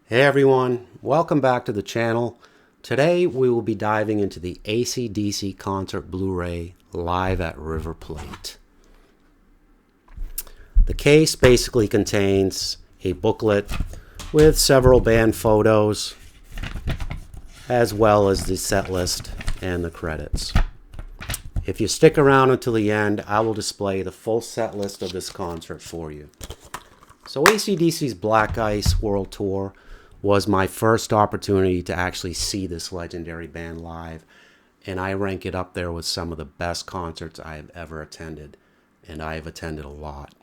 Hey everyone, welcome back to the channel. Today we will be diving into the AC/DC concert Blu-ray live at River Plate. The case basically contains a booklet with several band photos as well as the set list and the credits. If you stick around until the end, I will display the full set list of this concert for you. So AC/DC's Black Ice World Tour was my first opportunity to actually see this legendary band live, and I rank it up there with some of the best concerts I have ever attended, and I have attended a lot.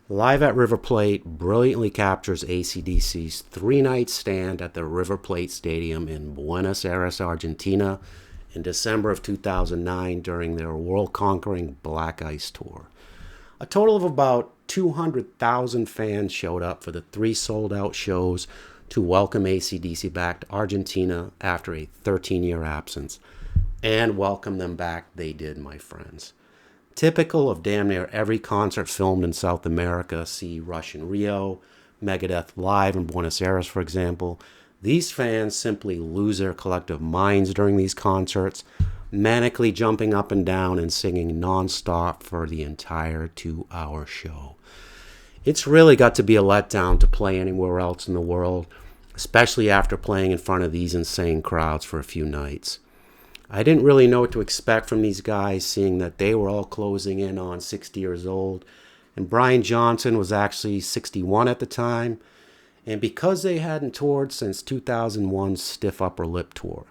Live at River Plate brilliantly captures AC/DC's three-night stand at the River Plate Stadium in Buenos Aires, Argentina in December of 2009 during their world-conquering Black Ice Tour. A total of about 200,000 fans showed up for the three sold-out shows to welcome AC/DC back to Argentina after a 13-year absence. And welcome them back they did, my friends. Typical of damn near every concert filmed in South America, see Rush in Rio, Megadeth live in Buenos Aires, for example, these fans simply lose their collective minds during these concerts, manically jumping up and down and singing non-stop for the entire 2-hour show. It's really got to be a letdown to play anywhere else in the world, especially after playing in front of these insane crowds for a few nights. I didn't really know what to expect from these guys, seeing that they were all closing in on 60 years old, and Brian Johnson was actually 61 at the time, and because they hadn't toured since 2001's Stiff Upper Lip Tour.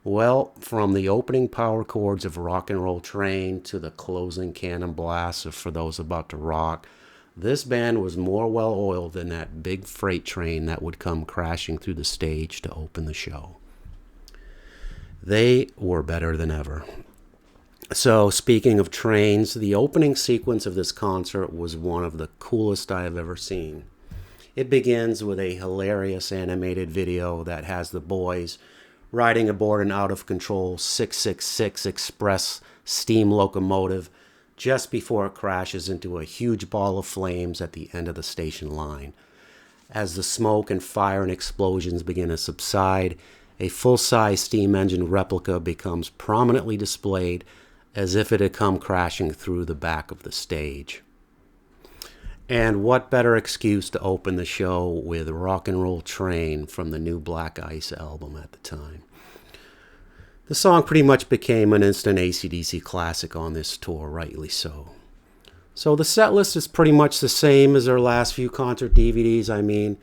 Well, from the opening power chords of Rock and Roll Train to the closing cannon blasts of For Those About to Rock, this band was more well-oiled than that big freight train that would come crashing through the stage to open the show. They were better than ever. So, speaking of trains, the opening sequence of this concert was one of the coolest I have ever seen. It begins with a hilarious animated video that has the boys riding aboard an out-of-control 666 Express steam locomotive just before it crashes into a huge ball of flames at the end of the station line. As the smoke and fire and explosions begin to subside, a full-size steam engine replica becomes prominently displayed as if it had come crashing through the back of the stage. And what better excuse to open the show with Rock and Roll Train from the new Black Ice album at the time. The song pretty much became an instant AC/DC classic on this tour, rightly so. So the set list is pretty much the same as their last few concert DVDs. I mean,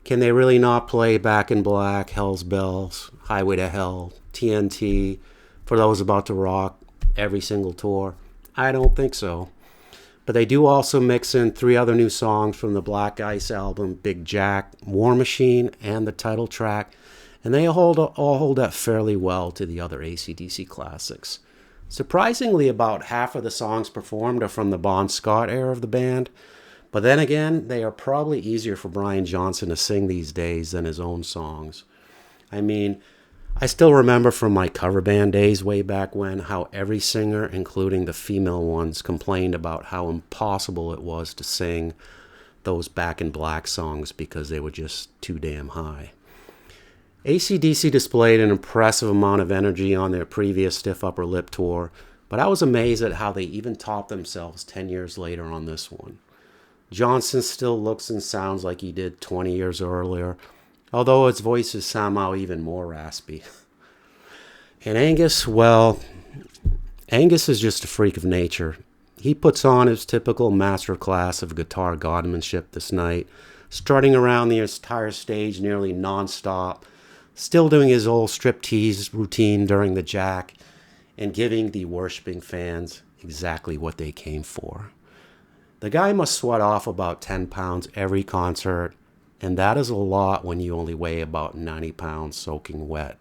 can they really not play Back in Black, Hell's Bells, Highway to Hell, TNT, For Those About to Rock, every single tour? I don't think so. But they do also mix in 3 other new songs from the Black Ice album, Big Jack, War Machine, and the title track, and they all hold up fairly well to the other AC/DC classics. Surprisingly, about half of the songs performed are from the Bon Scott era of the band, but then again, they are probably easier for Brian Johnson to sing these days than his own songs. I mean, I still remember from my cover band days way back when how every singer, including the female ones, complained about how impossible it was to sing those Back in Black songs because they were just too damn high. AC/DC displayed an impressive amount of energy on their previous Stiff Upper Lip tour, but I was amazed at how they even topped themselves 10 years later on this one. Johnson still looks and sounds like he did 20 years earlier, although his voice is somehow even more raspy. And Angus, well, Angus is just a freak of nature. He puts on his typical masterclass of guitar godmanship this night, strutting around the entire stage nearly non-stop, still doing his old striptease routine during the jack, and giving the worshiping fans exactly what they came for. The guy must sweat off about 10 pounds every concert, and that is a lot when you only weigh about 90 pounds soaking wet.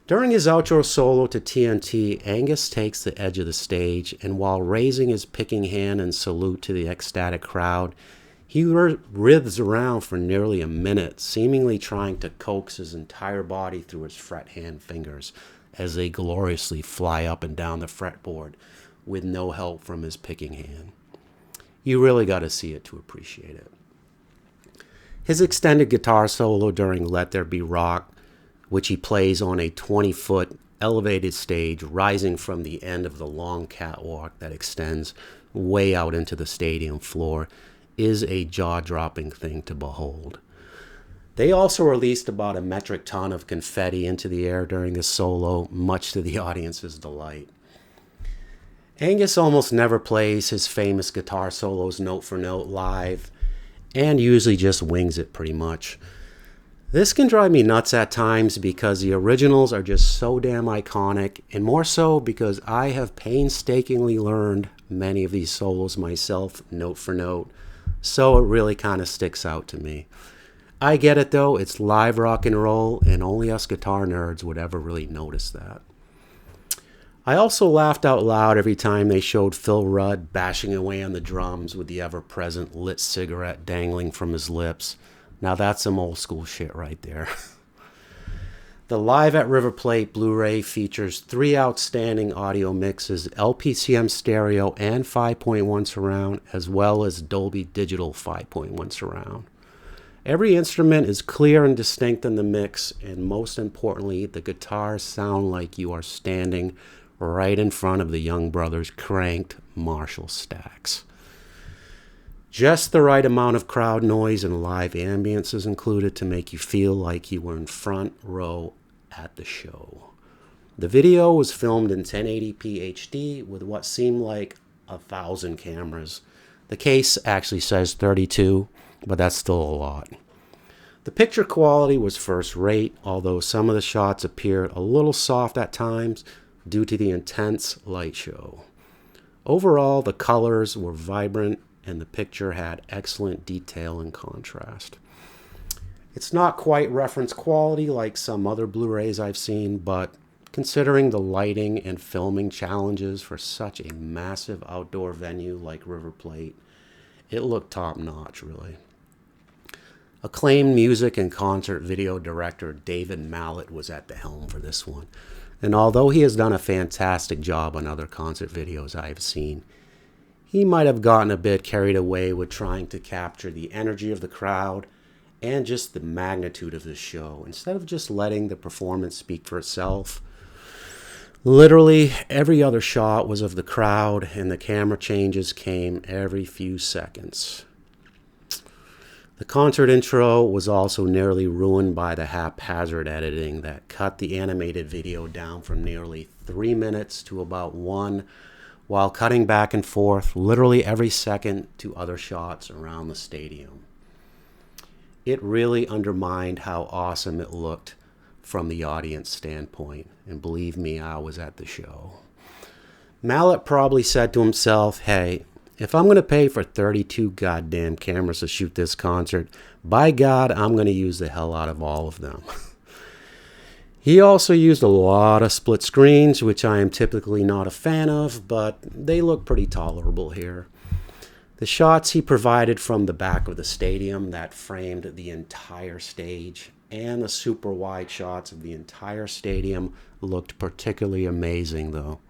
During his outro solo to TNT, Angus takes the edge of the stage, and while raising his picking hand in salute to the ecstatic crowd, he writhes around for nearly a minute, seemingly trying to coax his entire body through his fret hand fingers as they gloriously fly up and down the fretboard with no help from his picking hand. You really got to see it to appreciate it. His extended guitar solo during Let There Be Rock, which he plays on a 20-foot elevated stage rising from the end of the long catwalk that extends way out into the stadium floor, is a jaw-dropping thing to behold. They also released about a metric ton of confetti into the air during this solo, much to the audience's delight. Angus almost never plays his famous guitar solos note for note live, and usually just wings it pretty much. This can drive me nuts at times because the originals are just so damn iconic, and more so because I have painstakingly learned many of these solos myself, note for note, so it really kind of sticks out to me. I get it though, it's live rock and roll, and only us guitar nerds would ever really notice that. I also laughed out loud every time they showed Phil Rudd bashing away on the drums with the ever-present lit cigarette dangling from his lips. Now that's some old school shit right there. The Live at River Plate Blu-ray features 3 outstanding audio mixes, LPCM stereo and 5.1 surround, as well as Dolby Digital 5.1 surround. Every instrument is clear and distinct in the mix, and most importantly, the guitars sound like you are standing right in front of the Young Brothers' cranked Marshall stacks. Just the right amount of crowd noise and live ambience is included to make you feel like you were in front row at the show. The video was filmed in 1080p HD with what seemed like 1,000 cameras. The case actually says 32, but that's still a lot. The picture quality was first rate, although some of the shots appeared a little soft at times due to the intense light show. Overall, the colors were vibrant and the picture had excellent detail and contrast. It's not quite reference quality like some other Blu-rays I've seen, but considering the lighting and filming challenges for such a massive outdoor venue like River Plate, it looked top-notch, really. Acclaimed music and concert video director David Mallet was at the helm for this one. And although he has done a fantastic job on other concert videos I have seen, he might have gotten a bit carried away with trying to capture the energy of the crowd and just the magnitude of the show, instead of just letting the performance speak for itself. Literally, every other shot was of the crowd, and the camera changes came every few seconds. The concert intro was also nearly ruined by the haphazard editing that cut the animated video down from nearly 3 minutes to about 1, while cutting back and forth literally every second to other shots around the stadium. It really undermined how awesome it looked from the audience standpoint, and believe me, I was at the show. Mallet probably said to himself, hey, if I'm going to pay for 32 goddamn cameras to shoot this concert, by God, I'm going to use the hell out of all of them. He also used a lot of split screens, which I am typically not a fan of, but they look pretty tolerable here. The shots he provided from the back of the stadium that framed the entire stage and the super wide shots of the entire stadium looked particularly amazing, though.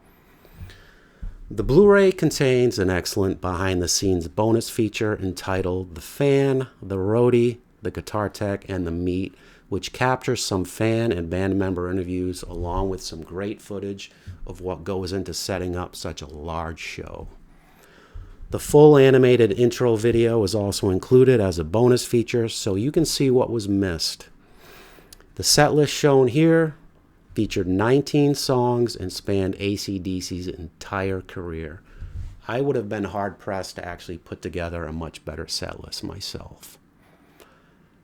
The Blu-ray contains an excellent behind-the-scenes bonus feature entitled The Fan, The Roadie, The Guitar Tech, and The Meat, which captures some fan and band member interviews along with some great footage of what goes into setting up such a large show. The full animated intro video is also included as a bonus feature, so you can see what was missed. The set list shown here featured 19 songs and spanned AC/DC's entire career. I would have been hard-pressed to actually put together a much better set list myself.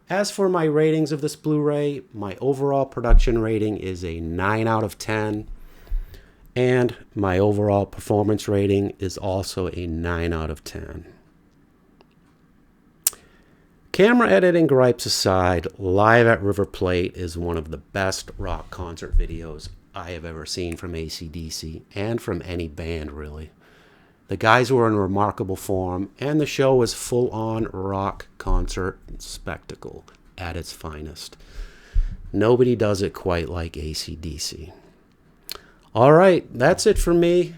As for my ratings of this Blu-ray, my overall production rating is a 9 out of 10, and my overall performance rating is also a 9 out of 10. Camera editing gripes aside, Live at River Plate is one of the best rock concert videos I have ever seen from AC/DC, and from any band, really. The guys were in remarkable form, and the show was full-on rock concert spectacle at its finest. Nobody does it quite like AC/DC. All right, that's it for me.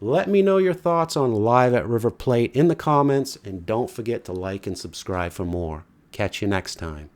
Let me know your thoughts on Live at River Plate in the comments, and don't forget to like and subscribe for more. Catch you next time.